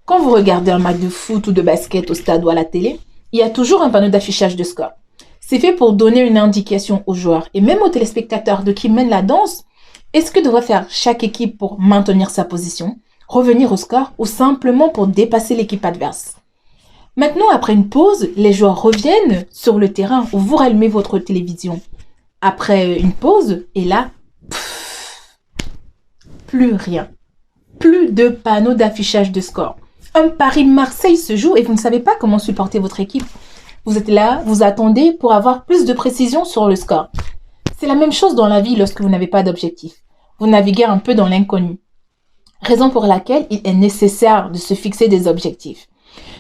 Quand vous regardez un match de foot ou de basket au stade ou à la télé, il y a toujours un panneau d'affichage de score. C'est fait pour donner une indication aux joueurs et même aux téléspectateurs de qui mène la danse. Est-ce que devrait faire chaque équipe pour maintenir sa position, revenir au score ou simplement pour dépasser l'équipe adverse? Maintenant, après une pause, les joueurs reviennent sur le terrain où vous rallumez votre télévision. Après une pause, et là, plus rien. Plus de panneaux d'affichage de score. Un Paris-Marseille se joue et vous ne savez pas comment supporter votre équipe. Vous êtes là, vous attendez pour avoir plus de précision sur le score. C'est la même chose dans la vie lorsque vous n'avez pas d'objectif. Vous naviguez un peu dans l'inconnu. Raison pour laquelle il est nécessaire de se fixer des objectifs.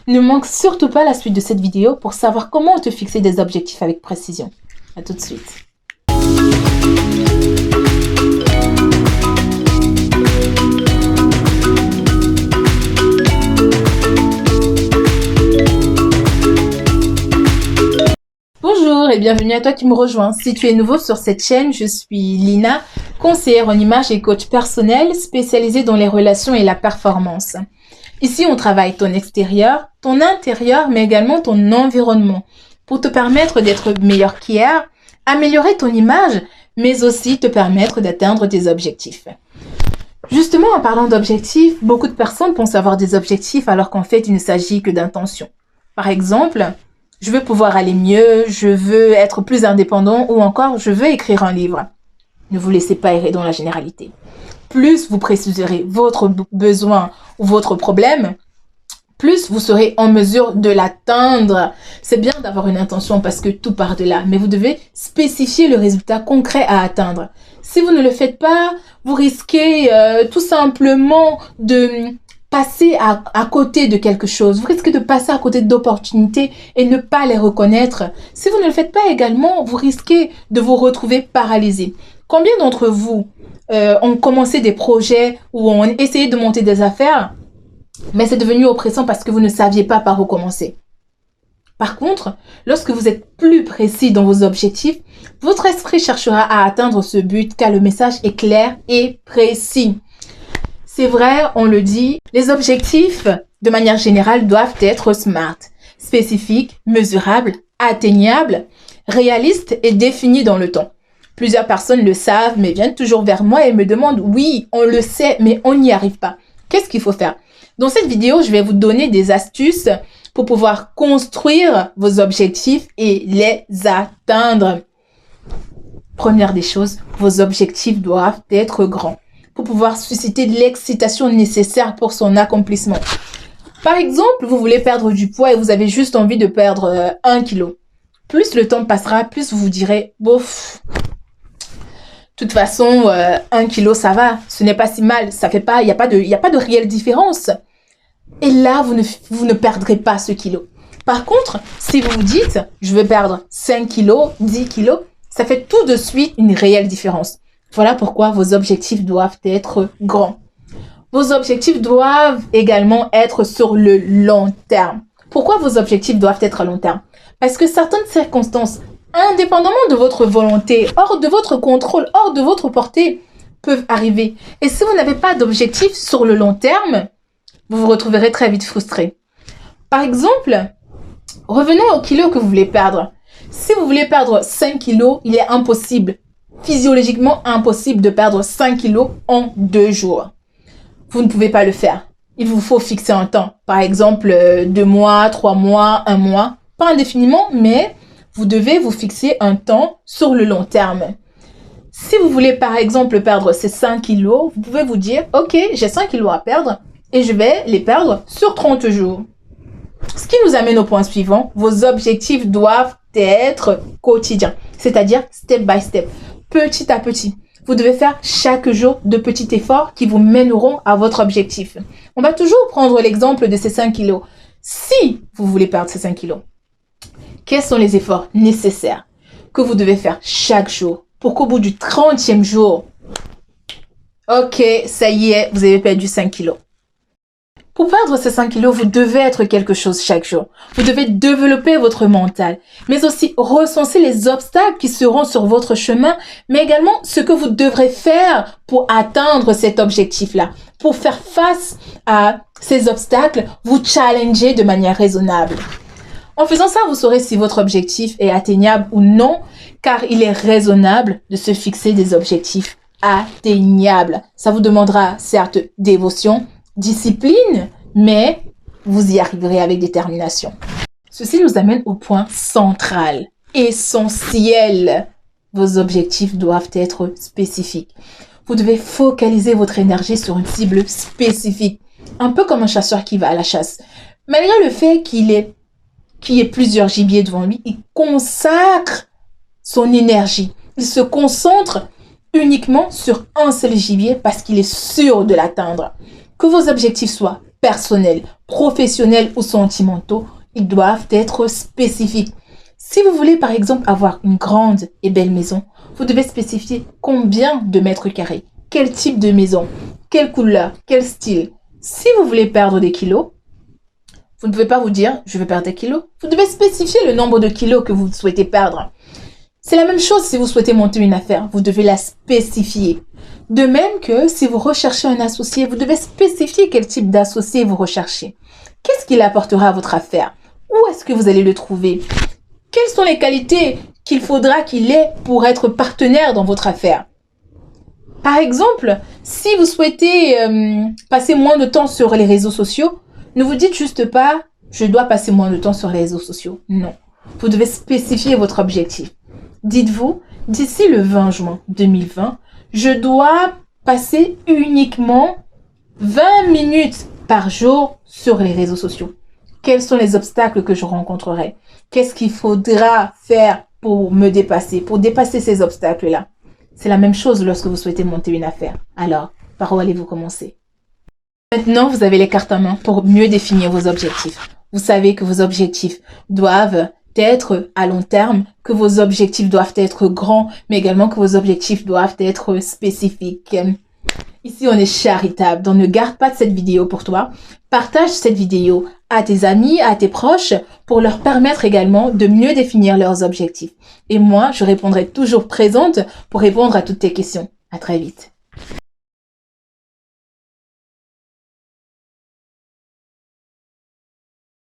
Ne manque surtout pas la suite de cette vidéo pour savoir comment te fixer des objectifs avec précision. À tout de suite. Bonjour et bienvenue à toi qui me rejoins. Si tu es nouveau sur cette chaîne, je suis Lina, conseillère en image et coach personnel spécialisée dans les relations et la performance. Ici, on travaille ton extérieur, ton intérieur, mais également ton environnement pour te permettre d'être meilleur qu'hier, améliorer ton image, mais aussi te permettre d'atteindre tes objectifs. Justement, en parlant d'objectifs, beaucoup de personnes pensent avoir des objectifs alors qu'en fait, il ne s'agit que d'intentions. Par exemple, je veux pouvoir aller mieux, je veux être plus indépendant ou encore je veux écrire un livre. Ne vous laissez pas errer dans la généralité. Plus vous préciserez votre besoin ou votre problème, plus vous serez en mesure de l'atteindre. C'est bien d'avoir une intention parce que tout part de là, mais vous devez spécifier le résultat concret à atteindre. Si vous ne le faites pas, vous risquez tout simplement de passer à côté de quelque chose. Vous risquez de passer à côté d'opportunités et ne pas les reconnaître. Si vous ne le faites pas également, vous risquez de vous retrouver paralysé. Combien d'entre vous ont commencé des projets ou ont essayé de monter des affaires, mais c'est devenu oppressant parce que vous ne saviez pas par où commencer? Par contre, lorsque vous êtes plus précis dans vos objectifs, votre esprit cherchera à atteindre ce but car le message est clair et précis. C'est vrai, on le dit, les objectifs, de manière générale, doivent être smart, spécifiques, mesurables, atteignables, réalistes et définis dans le temps. Plusieurs personnes le savent, mais viennent toujours vers moi et me demandent « Oui, on le sait, mais on n'y arrive pas. Qu'est-ce qu'il faut faire ?» Dans cette vidéo, je vais vous donner des astuces pour pouvoir construire vos objectifs et les atteindre. Première des choses, vos objectifs doivent être grands pour pouvoir susciter de l'excitation nécessaire pour son accomplissement. Par exemple, vous voulez perdre du poids et vous avez juste envie de perdre 1 kilo. Plus le temps passera, plus vous vous direz « Bof, de toute façon, 1 kilo, ça va, ce n'est pas si mal, ça fait pas, il n'y a pas de réelle différence. » Et là, vous ne perdrez pas ce kilo. Par contre, si vous vous dites « Je veux perdre 5 kilos, 10 kilos », ça fait tout de suite une réelle différence. Voilà pourquoi vos objectifs doivent être grands. Vos objectifs doivent également être sur le long terme. Pourquoi vos objectifs doivent être à long terme? Parce que certaines circonstances, indépendamment de votre volonté, hors de votre contrôle, hors de votre portée, peuvent arriver. Et si vous n'avez pas d'objectif sur le long terme, vous vous retrouverez très vite frustré. Par exemple, revenons au kilo que vous voulez perdre. Si vous voulez perdre 5 kilos, il est impossible, physiologiquement impossible de perdre 5 kilos en 2 jours. Vous ne pouvez pas le faire. Il vous faut fixer un temps. Par exemple, 2 mois, 3 mois, 1 mois. Pas indéfiniment, mais vous devez vous fixer un temps sur le long terme. Si vous voulez, par exemple, perdre ces 5 kilos, vous pouvez vous dire, OK, j'ai 5 kilos à perdre et je vais les perdre sur 30 jours. Ce qui nous amène au point suivant. Vos objectifs doivent être quotidiens, c'est-à-dire step by step, petit à petit. Vous devez faire chaque jour de petits efforts qui vous mèneront à votre objectif. On va toujours prendre l'exemple de ces 5 kilos. Si vous voulez perdre ces 5 kilos, quels sont les efforts nécessaires que vous devez faire chaque jour pour qu'au bout du 30e jour, OK, ça y est, vous avez perdu 5 kilos. Pour perdre ces 5 kilos, vous devez être quelque chose chaque jour. Vous devez développer votre mental, mais aussi recenser les obstacles qui seront sur votre chemin, mais également ce que vous devrez faire pour atteindre cet objectif-là. Pour faire face à ces obstacles, vous challenger de manière raisonnable. En faisant ça, vous saurez si votre objectif est atteignable ou non, car il est raisonnable de se fixer des objectifs atteignables. Ça vous demandera certes dévotion, discipline, mais vous y arriverez avec détermination. Ceci nous amène au point central, essentiel. Vos objectifs doivent être spécifiques. Vous devez focaliser votre énergie sur une cible spécifique, un peu comme un chasseur qui va à la chasse. Malgré le fait qu'il y ait plusieurs gibiers devant lui, il consacre son énergie. Il se concentre uniquement sur un seul gibier parce qu'il est sûr de l'atteindre. Que vos objectifs soient personnels, professionnels ou sentimentaux, ils doivent être spécifiques. Si vous voulez par exemple avoir une grande et belle maison, vous devez spécifier combien de mètres carrés, quel type de maison, quelle couleur, quel style. Si vous voulez perdre des kilos, vous ne pouvez pas vous dire « je veux perdre des kilos ». Vous devez spécifier le nombre de kilos que vous souhaitez perdre. C'est la même chose si vous souhaitez monter une affaire, vous devez la spécifier. De même que si vous recherchez un associé, vous devez spécifier quel type d'associé vous recherchez. Qu'est-ce qu'il apportera à votre affaire? Où est-ce que vous allez le trouver? Quelles sont les qualités qu'il faudra qu'il ait pour être partenaire dans votre affaire? Par exemple, si vous souhaitez passer moins de temps sur les réseaux sociaux, ne vous dites juste pas « je dois passer moins de temps sur les réseaux sociaux ». Non, vous devez spécifier votre objectif. Dites-vous, d'ici le 20 juin 2020, je dois passer uniquement 20 minutes par jour sur les réseaux sociaux. Quels sont les obstacles que je rencontrerai? Qu'est-ce qu'il faudra faire pour me dépasser, pour dépasser ces obstacles-là? C'est la même chose lorsque vous souhaitez monter une affaire. Alors, par où allez-vous commencer? Maintenant, vous avez les cartes en main pour mieux définir vos objectifs. Vous savez que vos objectifs doivent être à long terme, que vos objectifs doivent être grands, mais également que vos objectifs doivent être spécifiques. Ici, on est charitable, donc ne garde pas de cette vidéo pour toi. Partage cette vidéo à tes amis, à tes proches, pour leur permettre également de mieux définir leurs objectifs. Et moi, je répondrai toujours présente pour répondre à toutes tes questions. À très vite.